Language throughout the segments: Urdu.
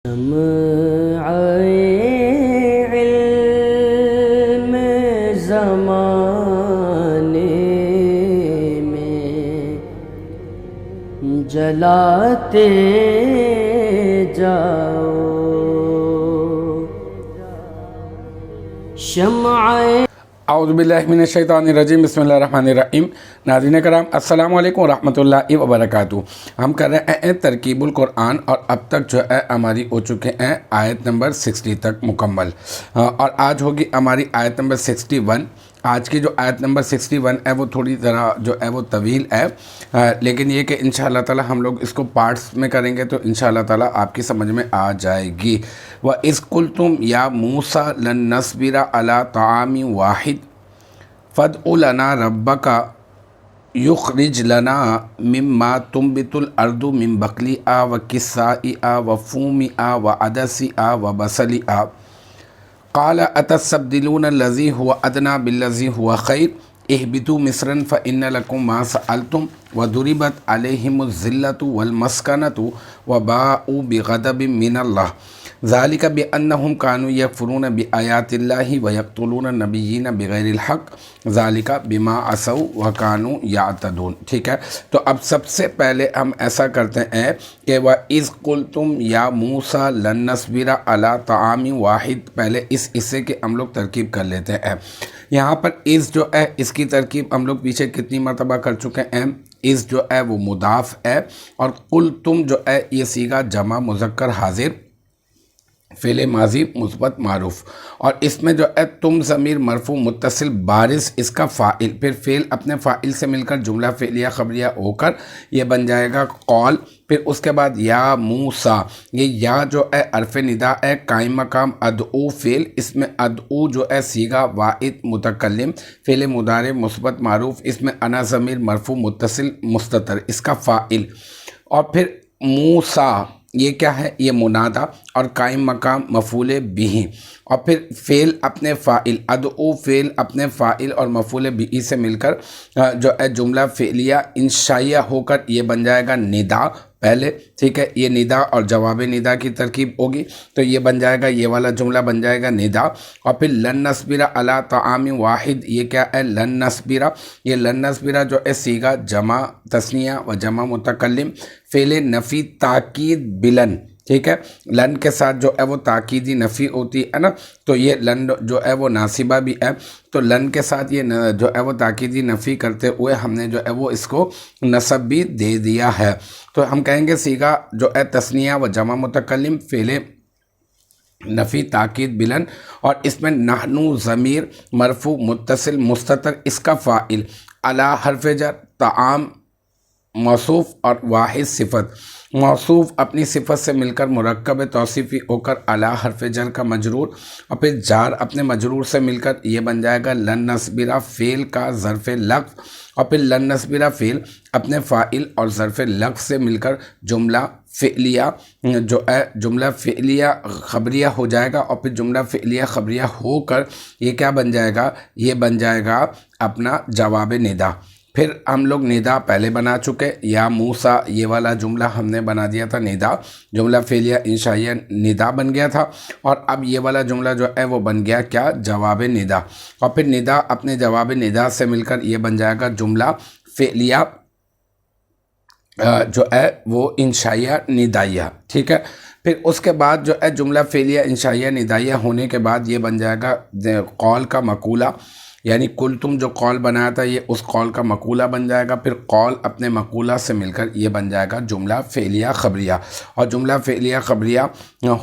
شمع علم زمانے میں جلاتے جاؤ، شمع اعوذ باللہ من الشیطان الرجیم، بسم اللہ الرحمن الرحیم۔ ناظرین کرام، السلام علیکم ورحمۃ اللہ وبرکاتہ۔ ہم کر رہے ہیں ترکیب القرآن، اور اب تک جو ہے ہماری ہو چکے ہیں آیت نمبر 60 تک مکمل، اور آج ہوگی ہماری آیت نمبر 61۔ آج کی جو آیت نمبر 61 ہے وہ تھوڑی ذرا جو ہے وہ طویل ہے، لیکن یہ کہ انشاءاللہ تعالی ہم لوگ اس کو پارٹس میں کریں گے تو انشاءاللہ تعالی آپ کی سمجھ میں آ جائے گی۔ وَإِذْ قُلْتُمْ يَا مُوسَىٰ لَن نَّصْبِرَ عَلَىٰ طَعَامٍ وَاحِدٍ فَادْعُ لَنَا رَبَّكَ يُخْرِجْ لَنَا مِمَّا تُنبِتُ الْأَرْضُ مِن بَقْلِهَا وَكِسَّائِهَا وَفُومِهَا وَعَدَسِهَا وَبَصَلِهَا قَالَ أَتَسْتَبْدِلُونَ الَّذِي هُوَ أَدْنَىٰ بِالَّذِي هُوَ خَيْرٌ اهْبِطُوا مِصْرًا فَإِنَّ لَكُم مَّا سَأَلْتُمْ وَضُرِبَتْ عَلَيْهِمُ الذِّلَّةُ وَالْمَسْكَنَةُ وَبَاءُوا بِغَضَبٍ مِّنَ اللَّهِ ذَلِكَ بِأَنَّهُمْ كَانُوا يَكْفُرُونَ بِآيَاتِ اللَّهِ وَيَقْتُلُونَ النَّبِيِّينَ بِغَيْرِ الْحَقِّ ذَلِكَ بِمَا عَصَوْا وَكَانُوا يَعْتَدُونَ۔ ٹھیک ہے، تو اب سب سے پہلے ہم ایسا کرتے ہیں کہ وَإِذْ قُلْتُمْ يَا مُوسَىٰ لَن نَّصْبِرَ عَلَىٰ طَعَامٍ وَاحِدٍ، پہلے اس حصے کی ہم لوگ ترکیب کر لیتے ہیں۔ یہاں پر اس جو ہے اس کی ترکیب ہم لوگ پیچھے کتنی مرتبہ کر چکے ہیں۔ اس جو ہے وہ مضاف ہے، اور قلتم جو ہے یہ صیغہ جمع مذکر حاضر فعل ماضی مثبت معروف، اور اس میں جو ہے تم ضمیر مرفوع متصل بارز اس کا فاعل، پھر فعل اپنے فاعل سے مل کر جملہ فعلیہ خبریہ ہو کر یہ بن جائے گا قول، پھر اس کے بعد یا موسیٰ، یہ یا جو ہے حرف ندا ہے قائم مقام ادعو فعل، اس میں ادعو جو ہے صیغہ واحد متکلم فعل مضارع مثبت معروف، اس میں انا ضمیر مرفوع متصل مستتر اس کا فاعل، اور پھر موسیٰ یہ کیا ہے، یہ منادا اور قائم مقام مفعول بہ، اور پھر فعل اپنے فاعل ادعو فعل اپنے فاعل اور مفعول بہ سے مل کر جو ہے جملہ فعلیہ انشائیہ ہو کر یہ بن جائے گا ندا پہلے۔ ٹھیک ہے، یہ ندا اور جواب ندا کی ترکیب ہوگی، تو یہ بن جائے گا، یہ والا جملہ بن جائے گا ندا، اور پھر لن نصبر علی طعام واحد، یہ کیا ہے لن نصبر، یہ لن نصبر جو ہے صیغہ جمع تثنیہ و جمع متکلم فعل نفی تاکید بلن، ٹھیک ہے، لن کے ساتھ جو ہے وہ تاکیدی نفی ہوتی ہے نا، تو یہ لن جو ہے وہ ناصبہ بھی ہے، تو لن کے ساتھ یہ جو ہے وہ تاکیدی نفی کرتے ہوئے ہم نے جو ہے وہ اس کو نصب بھی دے دیا ہے، تو ہم کہیں گے صیغہ جو ہے تثنیہ و جمع متکلم فعل نفی تاکید بلن، اور اس میں نحنو ضمیر مرفوع متصل مستتر اس کا فاعل، علی حرف جر، طعام موصوف اور واحد صفت، موصوف اپنی صفت سے مل کر مرکب توصیفی ہو کر علی حرف جر کا مجرور، اور پھر جار اپنے مجرور سے مل کر یہ بن جائے گا لن نصبرہ فعل کا ظرف لفظ، اور پھر لن نصبرہ فعل اپنے فاعل اور ظرف لفظ سے مل کر جملہ فعلیہ جو ہے جملہ فعلیہ خبریہ ہو جائے گا، اور پھر جملہ فعلیہ خبریہ ہو کر یہ کیا بن جائے گا، یہ بن جائے گا اپنا جواب ندا۔ پھر ہم لوگ ندا پہلے بنا چکے، یا موسیٰ یہ والا جملہ ہم نے بنا دیا تھا ندا، جملہ فعلیہ انشائیہ ندا بن گیا تھا، اور اب یہ والا جملہ جو ہے وہ بن گیا کیا، جواب ندا، اور پھر ندا اپنے جواب ندا سے مل کر یہ بن جائے گا جملہ فعلیہ جو ہے وہ انشائیہ ندائیہ۔ ٹھیک ہے، پھر اس کے بعد جو ہے جملہ فعلیہ انشائیہ ندائیہ ہونے کے بعد یہ بن جائے گا قول کا مقولہ، یعنی کل تم جو قول بنایا تھا یہ اس قول کا مقولہ بن جائے گا، پھر قول اپنے مقولہ سے مل کر یہ بن جائے گا جملہ فعلیہ خبریہ، اور جملہ فعلیہ خبریہ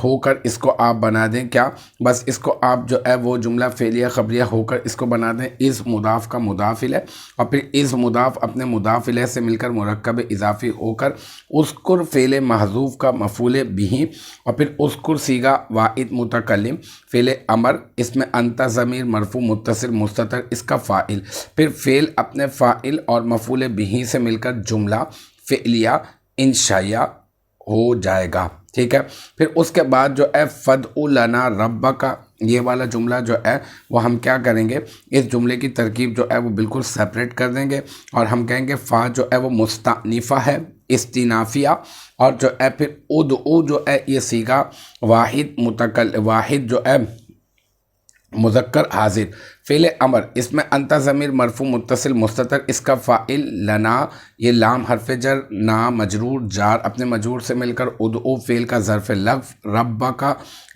ہو کر اس کو آپ بنا دیں کیا، بس اس کو آپ جو ہے وہ جملہ فعلیہ خبریہ ہو کر اس کو بنا دیں از مضاف کا مضاف الیہ، اور پھر از مضاف اپنے مضاف الیہ سے مل کر مرکب اضافی ہو کر اذکر فعل محذوف کا مفعول بہ، اور پھر اذکر صیغہ واحد متکلم فعل امر، اس میں انت ضمیر مرفوع متصل مستتر اس کا فاعل، پھر فعل اپنے فاعل اور مفعول بہ سے مل کر جملہ فعلیہ انشائیہ ہو جائے گا۔ ٹھیک ہے، پھر اس کے بعد جو ہے فَادْعُ لَنَا رَبَّكَ، یہ والا جملہ جو ہے وہ ہم کیا کریں گے، اس جملے کی ترکیب جو ہے وہ بالکل سیپریٹ کر دیں گے، اور ہم کہیں گے فا جو ہے وہ مستأنفہ ہے، استنافیہ، اور جو ہے پھر ادعو جو ہے یہ صیغہ واحد جو ہے مذکر حاضر، فعل امر، اس میں انت ضمیر مرفوع متصل مستتر، اس کا فاعل لنا، یہ لام حرف جر، نا مجرور، جار اپنے مجرور سے مل کر، ادعو فعل کا ظرف لغو،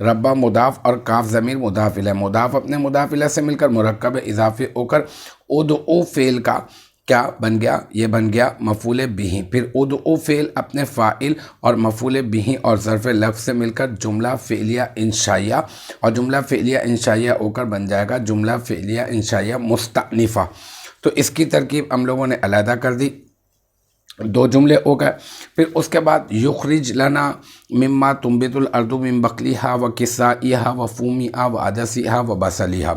ربا مضاف اور کاف ضمیر مضاف الیہ، مضاف اپنے مضاف الیہ سے مل کر مرکب اضافی ہو کر ادعو فعل کا کیا بن گیا، یہ بن گیا مفعول بہ، پھر ادعو فعل اپنے فاعل اور مفعول بہ اور ظرف لفظ سے مل کر جملہ فعلیہ انشائیہ، اور جملہ فعلیہ انشائیہ ہو کر بن جائے گا جملہ فعلیہ انشائیہ مستأنفہ۔ تو اس کی ترکیب ہم لوگوں نے علیحدہ کر دی، دو جملے ہو گئے۔ پھر اس کے بعد یخرج لنا مما تنبت الارض من بقلیہا و کسائیہا و فومیہا و عدسیہا و بصلیہا،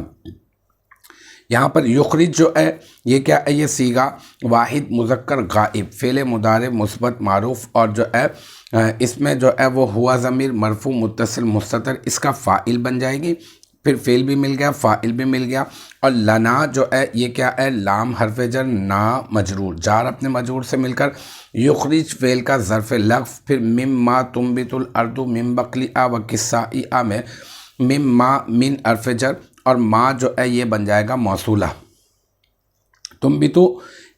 یہاں پر یخرج جو ہے یہ کیا ہے، یہ صیغہ واحد مذکر غائب، فعل مضارع مثبت معروف، اور جو ہے اس میں جو ہے وہ ہوا ضمیر مرفوع متصل مستتر، اس کا فاعل بن جائے گی، پھر فعل بھی مل گیا فاعل بھی مل گیا، اور لنا جو ہے یہ کیا ہے، لام حرف جر، نا مجرور، جار اپنے مجرور سے مل کر، یخرج فعل کا ظرف لغو، پھر مما تنبت الارض من بقلیہا و کسائیہا میں مما من حرف جر، اور ما جو ہے یہ بن جائے گا موصولہ، تنبتو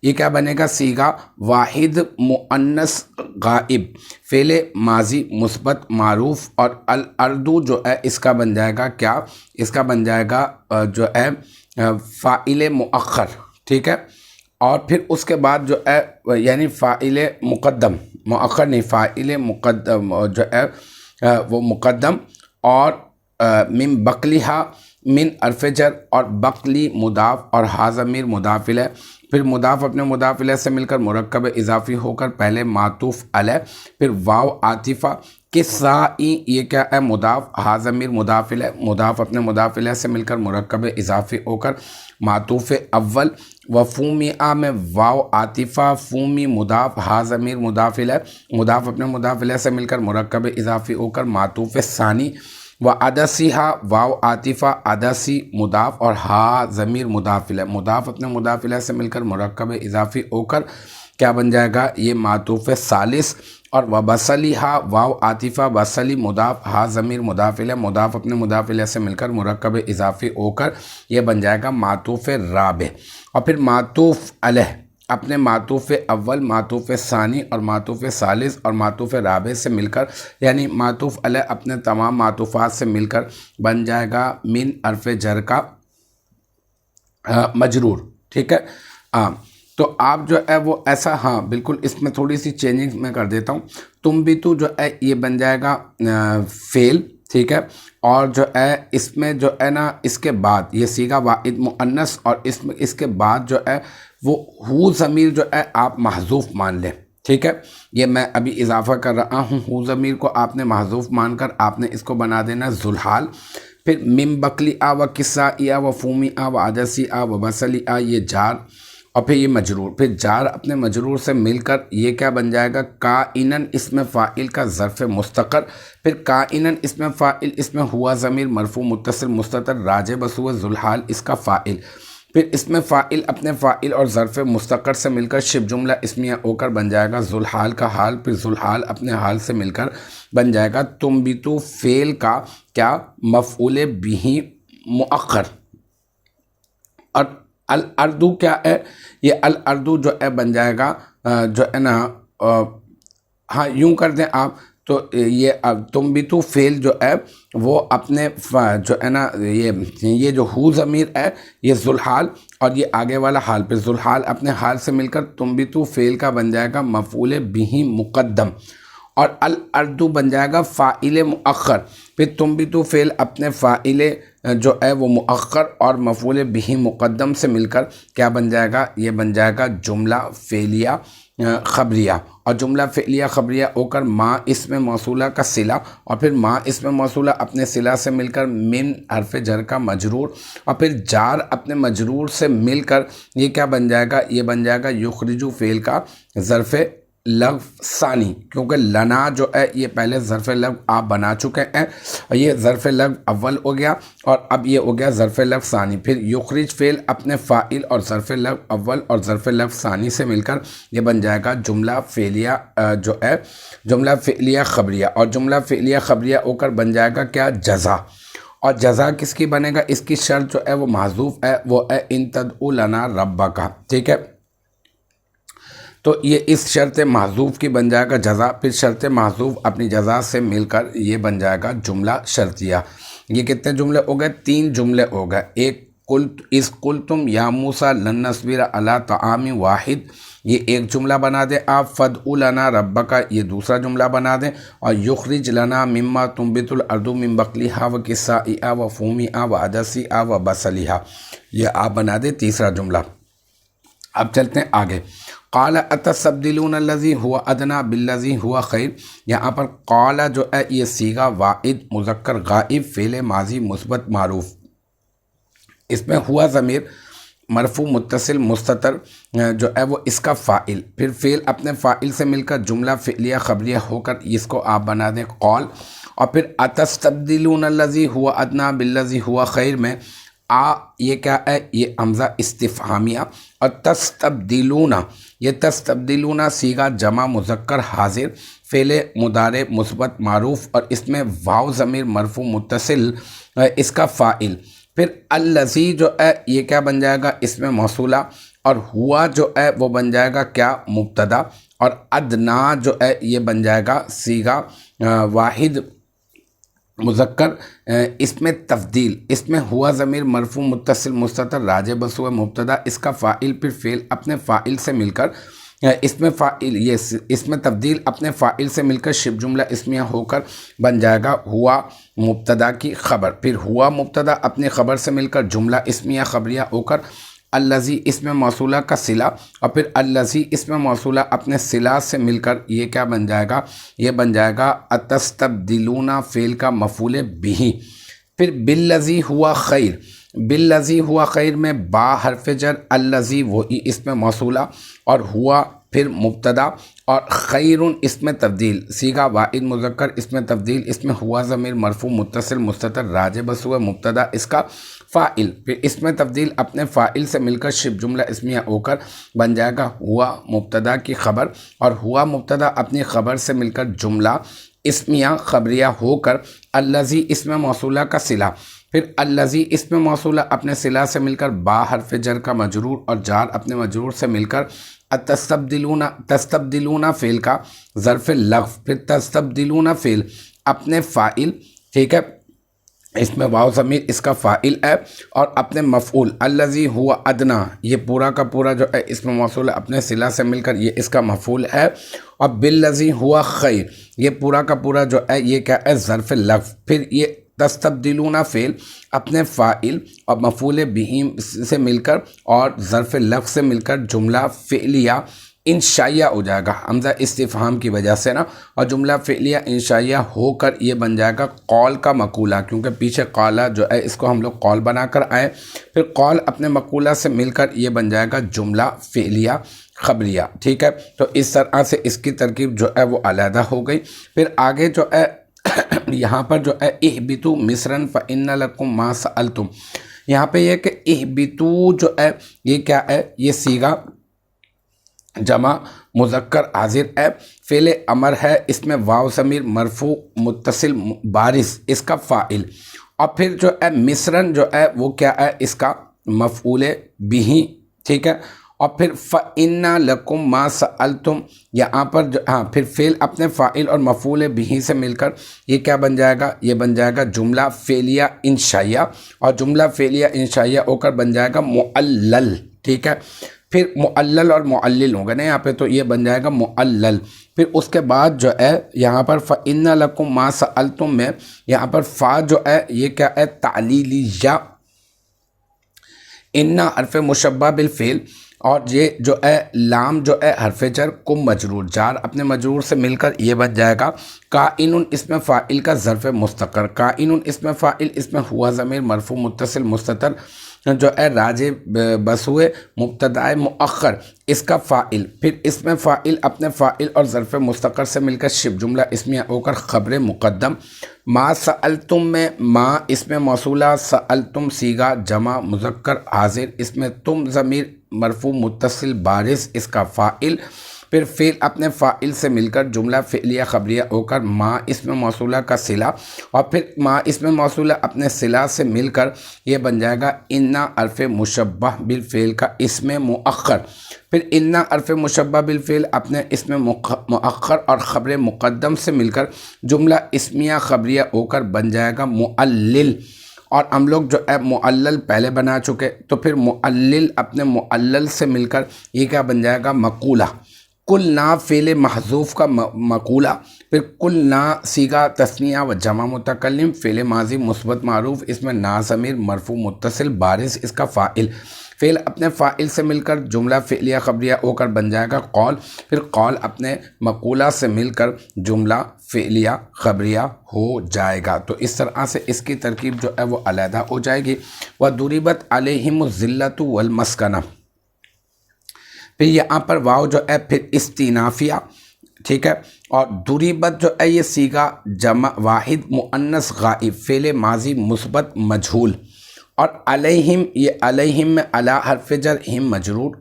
یہ کیا بنے گا، صیغہ واحد مؤنث غائب، فعل ماضی مثبت معروف، اور الارض جو ہے اس کا بن جائے گا کیا، اس کا بن جائے گا جو ہے فاعل مؤخر، ٹھیک ہے، اور پھر اس کے بعد جو ہے یعنی فاعل مقدم، مؤخر نہیں، فاعل مقدم جو ہے وہ مقدم، اور من بقلیہا من حرف جر، اور بقلی مضاف اور ہا ضمیر مضاف الیہ، پھر مضاف اپنے مضاف الیہ سے مل کر مرکب اضافی ہو کر پہلے معطوف علیہ، پھر واو عاطفہ، کسائی یہ کیا ہے مضاف، ہا ضمیر مضاف الیہ، مضاف اپنے مضاف الیہ سے مل کر مرکب اضافی ہو کر معطوف اول، و فومیہ میں واو عاطفہ، فومی مضاف، ہا ضمیر مضاف الیہ، مضاف اپنے مضاف الیہ سے مل کر مرکب اضافی ہو کر معطوف ثانی، و عدسیہا واو عاطفہ، عدسی مضاف اور ہا ضمیر مضاف الیہ، مضاف اپنے مضاف الیہ سے مل کر مرکب اضافی ہو کر کیا بن جائے گا، یہ معطوف ثالث، اور و بصلیہا واو عاطفہ، بصلی مضاف، ہا ضمیر مضاف الیہ، مضاف اپنے مضاف الیہ سے مل کر مرکب اضافی ہو کر یہ بن جائے گا معطوف رابع، اور پھر معطوف علیہ اپنے معطوف اول، معطوف ثانی اور معطوف ثالث اور معطوف رابع سے مل کر، یعنی معطوف علیہ اپنے تمام معطوفات سے مل کر بن جائے گا من حرف جر کا مجرور، ٹھیک ہے، تو آپ جو ہے وہ ایسا، ہاں بالکل اس میں تھوڑی سی چینجنگ میں کر دیتا ہوں، تنبتو جو ہے یہ بن جائے گا فعل، ٹھیک ہے، اور جو ہے اس میں جو ہے نا اس کے بعد یہ صیغہ واحد مؤنث، اور اس کے بعد جو ہے وہ ہو ضمیر جو ہے آپ محذوف مان لیں، ٹھیک ہے، یہ میں ابھی اضافہ کر رہا ہوں، ہو ضمیر کو آپ نے محذوف مان کر آپ نے اس کو بنا دینا ذوالحال، پھر من بقلیہا و کسائیہا و فومیہا و عدسیہا و بصلیہا یہ جار، اور پھر یہ مجرور، پھر جار اپنے مجرور سے مل کر یہ کیا بن جائے گا، کائنن اسم فاعل کا ظرف مستقر، پھر کائنن اسم فاعل، اس میں ہوا ضمیر مرفوع متصل مستتر راجع بسوء ذوالحال اس کا فاعل، پھر اس میں فاعل اپنے فاعل اور ظرف مستقر سے مل کر شبہ جملہ اسمیہ ہو کر بن جائے گا ذوالحال کا حال، پھر ذوالحال اپنے حال سے مل کر بن جائے گا تنبتو فعل کا کیا مفعول بہ مؤخر، اور الارض کیا ہے، یہ الارض جو ہے بن جائے گا جو ہے نا، ہاں یوں کر دیں آپ، تو یہ تنبتو فعل جو ہے وہ اپنے جو ہے نا یہ جو ہو ضمیر ہے یہ ذوالحال، اور یہ آگے والا حال، پھر ذوالحال اپنے حال سے مل کر تنبتو فعل کا بن جائے گا مفعول بہ مقدم، اور الارض بن جائے گا فاعل مؤخر، پھر تنبتو فعل اپنے فاعل جو ہے وہ مؤخر اور مفعول بہ مقدم سے مل کر کیا بن جائے گا، یہ بن جائے گا جملہ فعلیہ خبریہ، اور جملہ فعلیہ خبریہ ہو کر ما اسم موصولہ کا صلہ، اور پھر ما اسم موصولہ اپنے صلہ سے مل کر من حرف جر کا مجرور، اور پھر جار اپنے مجرور سے مل کر یہ کیا بن جائے گا، یہ بن جائے گا یخرجو فعل کا ظرف لغو ثانی، کیونکہ لنا جو ہے یہ پہلے ظرف لغو آپ بنا چکے ہیں، یہ ظرف لغو اول ہو گیا اور اب یہ ہو گیا ظرف لغو ثانی۔ پھر یخرج فعل اپنے فاعل اور ظرف لغو اول اور ظرف لغو ثانی سے مل کر یہ بن جائے گا جملہ فعلیہ جو ہے جملہ فعلیہ خبریہ، اور جملہ فعلیہ خبریہ ہو کر بن جائے گا کیا؟ جزا۔ اور جزا کس کی بنے گا؟ اس کی شرط جو ہے وہ محذوف ہے، وہ ہے ان تدعو لنا ربک، ٹھیک ہے؟ تو یہ اس شرط محذوف کی بن جائے گا جزا، پھر شرط محذوف اپنی جزا سے مل کر یہ بن جائے گا جملہ شرطیہ۔ یہ کتنے جملے ہو گئے؟ 3 جملے ہو گئے۔ ایک اذ قلتم یا موسیٰ لن نصبر علی طعام واحد، یہ ایک جملہ بنا دیں آپ۔ فادع لنا ربک، یہ دوسرا جملہ بنا دیں۔ اور یخرج لنا مما تنبت الارض من بقلها وقثائها وفومها وعدسها وبصلها، یہ آپ بنا دیں تیسرا جملہ۔ اب چلتے ہیں آگے۔ قال اتستبدلون الذی هو ادنی بالذی هو خیر، یہاں پر قال جو ہے یہ صیغہ واحد مذکر غائب فعل ماضی مثبت معروف، اس میں ہوا ضمیر مرفوع متصل مستتر جو ہے وہ اس کا فاعل، پھر فعل اپنے فاعل سے مل کر جملہ فعلیہ خبریہ ہو کر اس کو آپ بنا دیں قول، اور پھر اتستبدلون الذی هو ادنی بالذی هو خیر میں یہ کیا ہے؟ یہ حمزہ استفہامیہ، اور تستبدلون، یہ تستبدلون صیغہ جمع مذکر حاضر فعل مضارع مثبت معروف، اور اس میں واو ضمیر مرفوع متصل اس کا فاعل، پھر الذی جو ہے یہ کیا بن جائے گا؟ اس میں موصولہ، اور ہوا جو ہے وہ بن جائے گا کیا؟ مبتدا، اور ادنا جو ہے یہ بن جائے گا صیغہ واحد مذکر، اس میں تفضیل، اس میں ہوا ضمیر مرفوع متصل مستتر راجع بسوئے مبتدا اس کا فاعل، پھر فعل اپنے فاعل سے مل کر اس میں فاعل، یہ اس میں تبدیل اپنے فاعل سے مل کر شبہ جملہ اسمیہ ہو کر بن جائے گا ہوا مبتدا کی خبر، پھر ہوا مبتدا اپنے خبر سے مل کر جملہ اسمیہ خبریہ ہو کر الذی اسم موصولہ کا صلہ، اور پھر الذی اسم موصولہ اپنے صلہ سے مل کر یہ کیا بن جائے گا؟ یہ بن جائے گا اتستبدلون فعل کا مفعول بہ، پھر بالذی ہوا خیر، بالذی ہوا خیر میں با حرف جر، الذی وہی اسم موصولہ، اور ہوا پھر مبتدا، اور خیر اس میں تبدیل صیغہ واحد مذکر اس میں تبدیل، اس میں ہوا ضمیر مرفوع متصل مستتر راجع بسوئے مبتدا اس کا فاعل، پھر اس میں تبدیل اپنے فاعل سے مل کر شبہ جملہ اسمیہ ہو کر بن جائے گا ہوا مبتدا کی خبر، اور ہوا مبتدا اپنی خبر سے مل کر جملہ اسمیہ خبریہ ہو کر الذی اسم موصولہ کا صلہ، پھر الذی اسم موصولہ اپنے صلہ سے مل کر با حرف جر کا مجرور، اور جار اپنے مجرور سے مل کر تستبدلون فعل کا ظرف لغو، پھر تستبدلون فعل اپنے فاعل، ٹھیک ہے، اس میں واو ضمیر اس کا فاعل ہے، اور اپنے مفعول الذی ہوا ادنا، یہ پورا کا پورا جو ہے اس میں موصول اپنے صلہ سے مل کر یہ اس کا مفعول ہے، اور بالذی ہوا خیر یہ پورا کا پورا جو ہے یہ کیا ہے؟ ظرف لغو، پھر یہ تستبدلون فعل اپنے فاعل اور مفعول بہ سے مل کر اور ظرف لغو سے مل کر جملہ فعلیہ انشائیہ ہو جائے گا حمزہ استفہام کی وجہ سے نا، اور جملہ فعلیہ انشائیہ ہو کر یہ بن جائے گا قول کا مقولہ، کیونکہ پیچھے قالہ جو ہے اس کو ہم لوگ قول بنا کر آئے، پھر قول اپنے مقولہ سے مل کر یہ بن جائے گا جملہ فعلیہ خبریہ، ٹھیک ہے۔ تو اس طرح سے اس کی ترکیب جو ہے وہ علیحدہ ہو گئی۔ پھر آگے جو ہے یہاں پر جو ہے اہبتوا مصرا فإن لکم ما سألتم، یہاں پہ یہ کہ اہبتوا جو ہے یہ کیا ہے؟ یہ صیغہ جمع مذکر حاضر ہے، فعل امر ہے، اس میں واو ضمیر مرفوع متصل بارز اس کا فاعل، اور پھر جو ہے مصرن جو ہے وہ کیا ہے؟ اس کا مفعول بہ، ٹھیک ہے، اور پھر فإن لکم ما سألتم یہاں پر جو پھر فعل اپنے فاعل اور مفعول بہ سے مل کر یہ کیا بن جائے گا؟ یہ بن جائے گا جملہ فعلیہ انشائیہ، اور جملہ فعلیہ انشائیہ ہو کر بن جائے گا معلل، ٹھیک ہے۔ پھر معلل اور معلل ہوگا نا یہاں پہ، تو یہ بن جائے گا معلل۔ پھر اس کے بعد جو ہے یہاں پر فإن لکم ما سألتم میں یہاں پر فا جو ہے یہ کیا ہے؟ تعلیلیہ، ان حرف مشبہ بالفعل، اور یہ جو ہے لام جو ہے حرف جر کم مجرور، جار اپنے مجرور سے مل کر یہ بن جائے گا کائن اسم فاعل کا ظرف مستقر، کائن اسم فاعل اس میں ہوا ضمیر مرفوع متصل مستتر جو ہے راجے بس ہوئے مبتدائے مؤخر اس کا فاعل، پھر اس میں فاعل اپنے فاعل اور ظرف مستقر سے مل کر شبہ جملہ اسمیہ ہو کر خبر مقدم، ما سألتم میں ما اس میں موصولہ، سألتم صیغہ جمع مذکر حاضر، اس میں تم ضمیر مرفوع متصل بارز اس کا فاعل، پھر فعل اپنے فاعل سے مل کر جملہ فعلیہ خبریہ ہو کر ما اسم موصولہ کا صلہ، اور پھر ما اسم موصولہ اپنے صلہ سے مل کر یہ بن جائے گا انا حرف مشبہ بالفعل کا اسم مؤخر، پھر انا حرف مشبہ بالفعل اپنے اسم مؤخر اور خبر مقدم سے مل کر جملہ اسمیہ خبریہ ہو کر بن جائے گا معلل، اور ہم لوگ جو ہے معلل پہلے بنا چکے، تو پھر معلل اپنے معلل سے مل کر یہ کیا بن جائے گا مقولہ، کل نا فعل محذوف کا مقولہ، پھر کل نا صیغہ تثنیہ و جمع متکلم، فعل ماضی مثبت معروف اس میں نا ضمیر مرفوع متصل بارز اس کا فاعل، فعل اپنے فاعل سے مل کر جملہ فعلیہ خبریہ ہو کر بن جائے گا قول، پھر قول اپنے مقولہ سے مل کر جملہ فعلیہ خبریہ ہو جائے گا۔ تو اس طرح سے اس کی ترکیب جو ہے وہ علیحدہ ہو جائے گی۔ وَضُرِبَتْ عَلَيْهِمُ الذِّلَّةُ وَالْمَسْكَنَةُ، پھر یہاں پر واو جو ہے پھر استینافیہ، ٹھیک ہے، اور ضربت جو ہے یہ صیغہ جمع واحد مؤنث غائب فعل ماضی مثبت مجہول، اور علیہم یہ علیہم میں علی حرف جر ہم مجرور،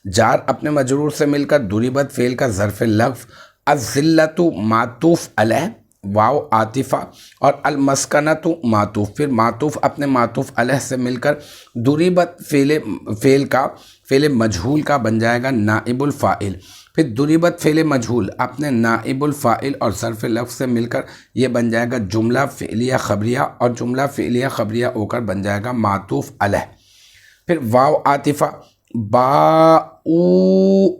جار اپنے مجرور سے مل کر ضربت فعل کا ظرف لغو، الذلۃ معطوف علیہ واو عاطفہ، اور المسکنۃ معطوف، پھر معطوف اپنے معطوف علیہ سے مل کر ضربت فعل مجہول کا بن جائے گا نائب الفاعل، پھر ضربت فعل مجہول اپنے نائب الفاعل اور ظرف لفظ سے مل کر یہ بن جائے گا جملہ فعلیہ خبریہ، اور جملہ فعلیہ خبریہ ہو کر بن جائے گا معطوف علیہ، پھر واو عاطفہ باؤ،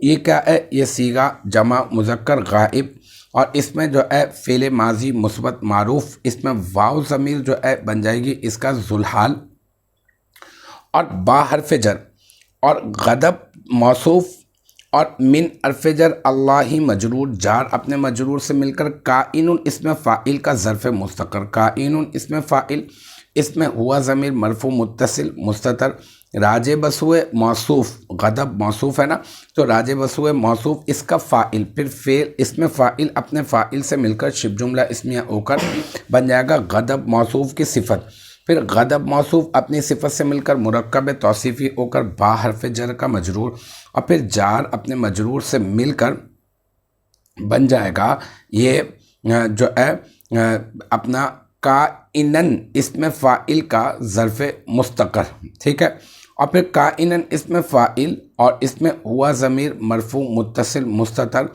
یہ کیا ہے یہ صیغہ جمع مذکر غائب، اور اس میں جو ہے فعل ماضی مثبت معروف، اس میں واو ضمیر جو ہے بن جائے گی اس کا ذوالحال، اور با حرف جر اور غضب موصوف، اور من حرف جر اللہ مجرور، جار اپنے مجرور سے مل کر کائن اسم فاعل کا ظرف مستقر، کائن اسم فاعل، اس میں ہوا ضمیر مرفوع متصل مستتر، راجے بسوئے موصوف، غضب موصوف ہے نا، تو راجے بسوئے موصوف اس کا فاعل، پھر فعل اس میں فاعل اپنے فاعل سے مل کر شبہ جملہ اسمیہ ہو کر بن جائے گا غضب موصوف کی صفت، پھر غضب موصوف اپنی صفت سے مل کر مرکب توصیفی ہو کر با حرف جر کا مجرور، اور پھر جار اپنے مجرور سے مل کر بن جائے گا یہ جو ہے اپنا کائنن اسم فاعل کا ظرف مستقر، ٹھیک ہے، اور پھر کائنن اسم فاعل اور اس میں ہوا ضمیر مرفوع متصل مستتر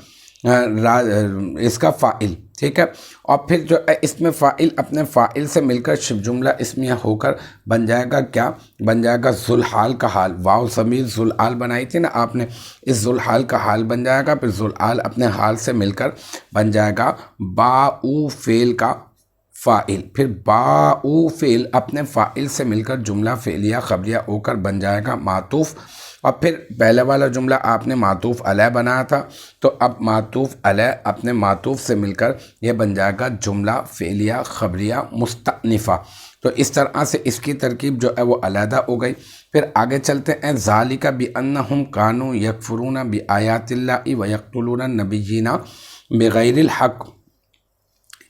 اس کا فاعل، ٹھیک ہے، اور پھر جو ہے اس میں فاعل اپنے فاعل سے مل کر شبہ جملہ اسمیہ ہو کر بن جائے گا کیا، بن جائے گا ذوالحال کا حال، واو ضمیر ذوالحال بنائی تھی نا آپ نے، اس ذوالحال کا حال بن جائے گا، پھر ذوالحال اپنے حال سے مل کر بن جائے گا باؤ فعل کا فاعل، پھر باؤ فعل اپنے فاعل سے مل کر جملہ فعلیہ خبریہ ہو کر بن جائے گا معطوف، اور پھر پہلے والا جملہ آپ نے معطوف علیہ بنایا تھا، تو اب معطوف علیہ اپنے معطوف سے مل کر یہ بن جائے گا جملہ فعلیہ خبریہ مستأنفہ۔ تو اس طرح سے اس کی ترکیب جو ہے وہ علیحدہ ہو گئی۔ پھر آگے چلتے ہیں، ذالک بأنہم کانوا یکفرون بآیات اللہ ویقتلون النبیین بغیر الحق،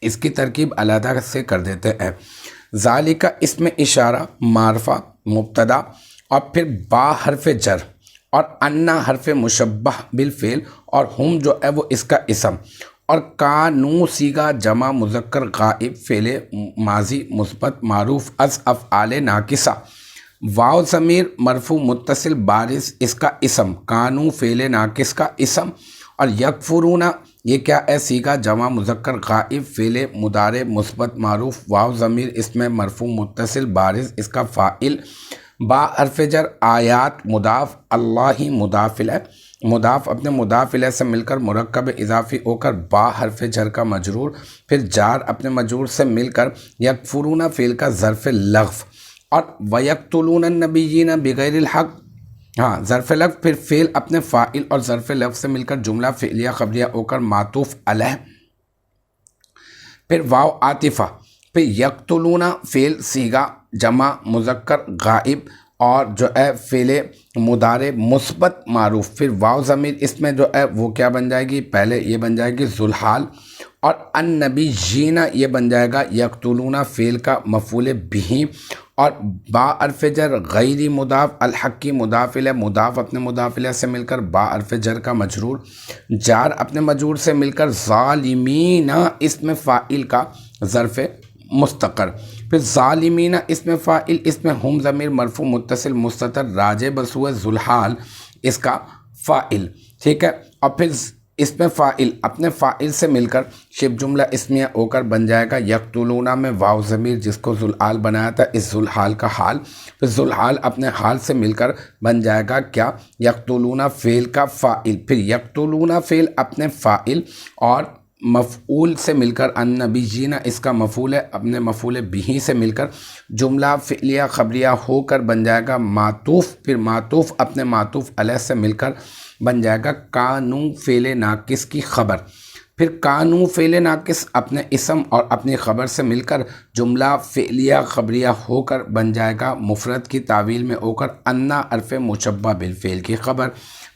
اس کی ترکیب علیحدہ سے کر دیتے ہیں۔ ذالک اسم اشارہ معرفہ مبتدا، اور پھر با حرف جر اور انا حرف مشبہ بالفعل، اور ہم جو ہے وہ اس کا اسم، اور کانو صیغہ جمع مذکر غائب فعل ماضی مثبت معروف از افعال ناقصہ، واو ضمیر مرفوع متصل بارز اس کا اسم، کانو فعل ناقص کا اسم، اور یکفرون یہ کیا ہے صیغہ جمع مذکر غائب فعل مضارع مثبت معروف، واو ضمیر اس میں مرفوع متصل بارز اس کا فاعل، با حرف جر آیات مضاف، اللہ مضاف الیہ، مضاف اپنے مضاف الیہ سے مل کر مرکب اضافی ہو کر با حرف جر کا مجرور، پھر جار اپنے مجرور سے مل کر یکفرون فعل کا ظرف لغو، اور ویقتلون النبیین بغیر الحق، ہاں ظرف لفظ، پھر فعل اپنے فاعل اور ظرف لفظ سے مل کر جملہ فعلیہ خبریہ ہو کر معطوف علیہ، پھر واو عاطفہ، پھر یقتلون فعل صیغہ جمع مذکر غائب، اور جو ہے فعل مضارع مثبت معروف، پھر واو ضمیر اس میں جو ہے وہ کیا بن جائے گی، پہلے یہ بن جائے گی ذوالحال، اور النبیین یہ بن جائے گا یقتلون فعل کا مفعول بہ، اور با حرف جر غیر مضاف، الحق کی مضاف الیہ، مضاف اپنے مضاف الیہ سے مل کر با حرف جر کا مجرور، جار اپنے مجرور سے مل کر ظالمین اسم فاعل کا ظرف مستقر، پھر ظالمین اسم فاعل، اس میں ہم ضمیر مرفوع متصل مستتر راجع بسوء ذوالحال اس کا فاعل، ٹھیک ہے، اور پھر اس میں فاعل اپنے فاعل سے مل کر شبہ جملہ اسمیہ ہو کر بن جائے گا یقتلون میں واو ضمیر جس کو ذوالحال بنایا تھا اس ذوالحال کا حال، پھر ذوالحال اپنے حال سے مل کر بن جائے گا کیا، یقتلون فعل کا فاعل، پھر یقتلون فعل اپنے فاعل اور مفعول سے مل کر النبیین اس کا مفعول ہے، اپنے مفعول بہ سے مل کر جملہ فعلیہ خبریہ ہو کر بن جائے گا معطوف، پھر معطوف اپنے معطوف علیہ سے مل کر بن جائے گا کانو فعل ناقص کی خبر، پھر کانو فعل ناقص اپنے اسم اور اپنی خبر سے مل کر جملہ فعلیہ خبریہ ہو کر بن جائے گا مفرد کی تعویل میں ہو کر انا حرف مشبہ بالفعل کی خبر،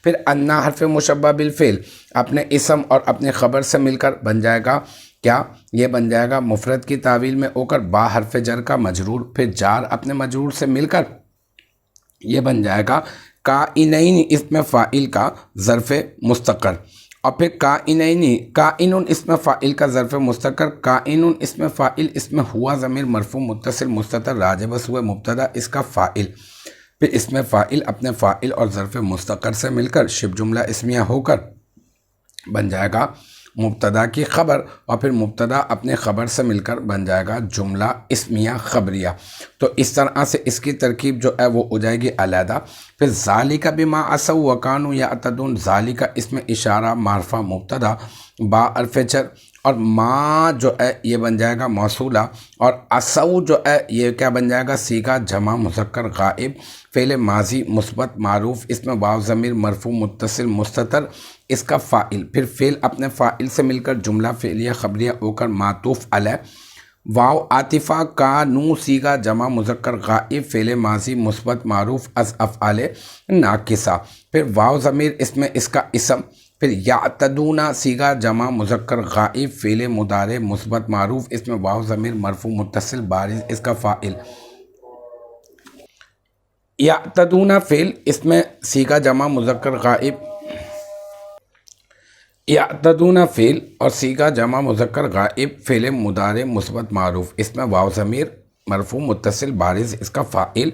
پھر انا حرف مشبہ بالفعل اپنے اسم اور اپنے خبر سے مل کر بن جائے گا کیا، یہ بن جائے گا مفرد کی تعویل میں ہو کر با حرف جر کا مجرور، پھر جار اپنے مجرور سے مل کر یہ بن جائے گا کائنین اسم فاعل کا ظرف مستقر، اور پھر کائنین کائن اسم فاعل کا ظرف مستقر، کائن اسم فاعل اس میں ہوا ضمیر مرفوع متصل مستتر راجع بسوء مبتدا اس کا فاعل، پھر اس میں فاعل اپنے فاعل اور ظرف مستقر سے مل کر شبہ جملہ اسمیہ ہو کر بن جائے گا مبتدا کی خبر، اور پھر مبتدا اپنے خبر سے مل کر بن جائے گا جملہ اسمیہ خبریہ، تو اس طرح سے اس کی ترکیب جو ہے وہ ہو جائے گی علیحدہ، پھر ذالک بما عصوا وکانوا یعتدون، ذالک اس میں اشارہ معرفہ مبتدا با حرف جر، اور ما جو ہے یہ بن جائے گا موصولہ، اور عصوا جو ہے یہ کیا بن جائے گا صیغہ جمع مذکر غائب، فعل ماضی مثبت معروف اس میں واو ضمیر مرفوع متصل مستتر اس کا فاعل، پھر فعل اپنے فاعل سے مل کر جملہ فعلیہ خبریہ ہو کر معطوف علیہ، واو عاطفہ کانو صیغہ جمع مذکر غائب فعل ماضی مثبت معروف از افعال ناقصہ، پھر واو ضمیر اس میں اس کا اسم، پھر یعتدون صیغہ جمع مذکر غائب فعل مضارع مثبت معروف اس میں واو ضمیر مرفوع متصل بارز اس کا فاعل، یعتدون فعل اس میں صیغہ جمع مذکر غائب، یعتدون فعل اور صیغہ جمع مذکر غائب فعل مضارع مثبت معروف اس میں واو ضمیر مرفوع متصل بارز اس کا فاعل،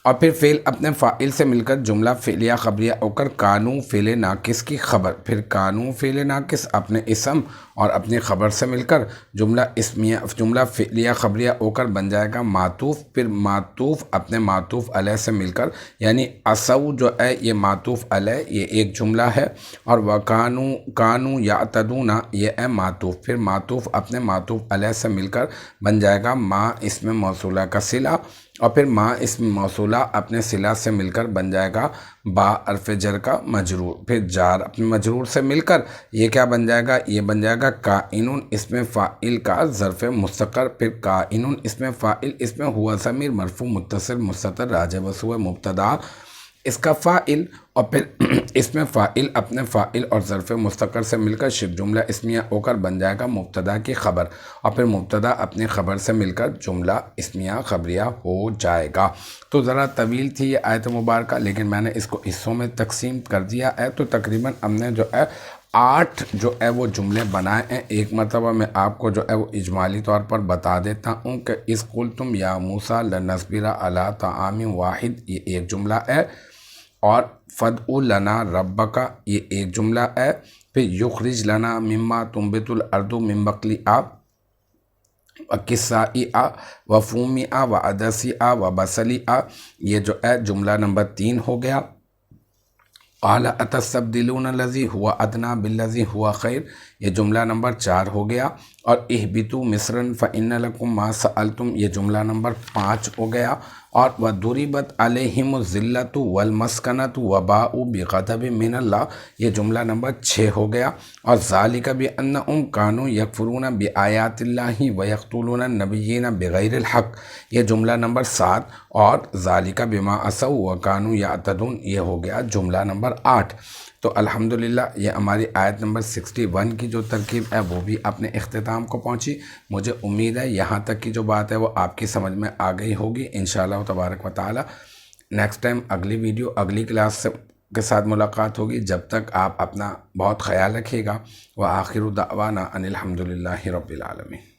اور پھر فعل اپنے فاعل سے مل کر جملہ فعلیہ خبریہ ہو کر کانو فعل ناقص کی خبر، پھر کانو فعل ناقص اپنے اسم اور اپنی خبر سے مل کر جملہ فعلیہ خبریہ ہو کر بن جائے گا معطوف، پھر معطوف اپنے معطوف علیہ سے مل کر یعنی عصوا جو ہے یہ معطوف علیہ یہ ایک جملہ ہے، اور کانو یعتدون یہ ہے معطوف، پھر معطوف اپنے معطوف علیہ سے مل کر بن جائے گا ما اسم موصولہ کا صلہ، اور پھر ما اسم موصولہ اپنے صلہ سے مل کر بن جائے گا با حرف جر کا مجرور، پھر جار اپنے مجرور سے مل کر یہ کیا بن جائے گا، یہ بن جائے گا کائن اسم فاعل کا ظرف مستقر، پھر کائن اسم فاعل اس میں ہوا ضمیر مرفوع متصل مستتر راجع بسوء مبتدا اس کا فاعل، اور پھر اس میں فاعل اپنے فاعل اور ظرف مستقر سے مل کر شبہ جملہ اسمیہ ہو کر بن جائے گا مبتدا کی خبر، اور پھر مبتدا اپنی خبر سے مل کر جملہ اسمیہ خبریہ ہو جائے گا۔ تو ذرا طویل تھی یہ آیت مبارکہ، لیکن میں نے اس کو حصوں میں تقسیم کر دیا ہے، تو تقریباً ہم نے جو ہے 8 جو ہے وہ جملے بنائے ہیں۔ ایک مرتبہ میں آپ کو جو ہے وہ اجمالی طور پر بتا دیتا ہوں کہ اذ قلتم یا موسیٰ لنصبر علی طعام واحد یہ ایک جملہ ہے، اور فدع لنا ربک یہ ایک جملہ ہے، پھر یخرج لنا مما تنبت الارض من بقلها وقثائها وفومها وعدسها وبصلها یہ جو ہے جملہ نمبر 3 ہو گیا۔ قال اتستبدلون الذی هو ادنی بالذی هو خیر یہ جملہ نمبر 4 ہو گیا، اور اہبطوا مصرا فإن لکم ما سألتم یہ جملہ نمبر 5 ہو گیا، اور وضربت علیہم الذلۃ والمسکنۃ وباءوا بغضب من اللہ یہ جملہ نمبر 6 ہو گیا، اور ذالک بأنہم کانوا یکفرون بآیات اللہ ویقتلون النبیین بغیر الحق یہ جملہ نمبر 7، اور ذالک بما عصوا وکانوا یعتدون یہ ہو گیا جملہ نمبر 8۔ تو الحمدللہ یہ ہماری آیت نمبر 61 کی جو ترکیب ہے وہ بھی اپنے اختتام کو پہنچی۔ مجھے امید ہے یہاں تک کی جو بات ہے وہ آپ کی سمجھ میں آ گئی ہوگی انشاءاللہ تبارک و تعالی۔ نیکسٹ ٹائم اگلی ویڈیو اگلی کلاس کے ساتھ ملاقات ہوگی، جب تک آپ اپنا بہت خیال رکھیے گا۔ وآخر دعوانا ان الحمدللہ رب العالمین۔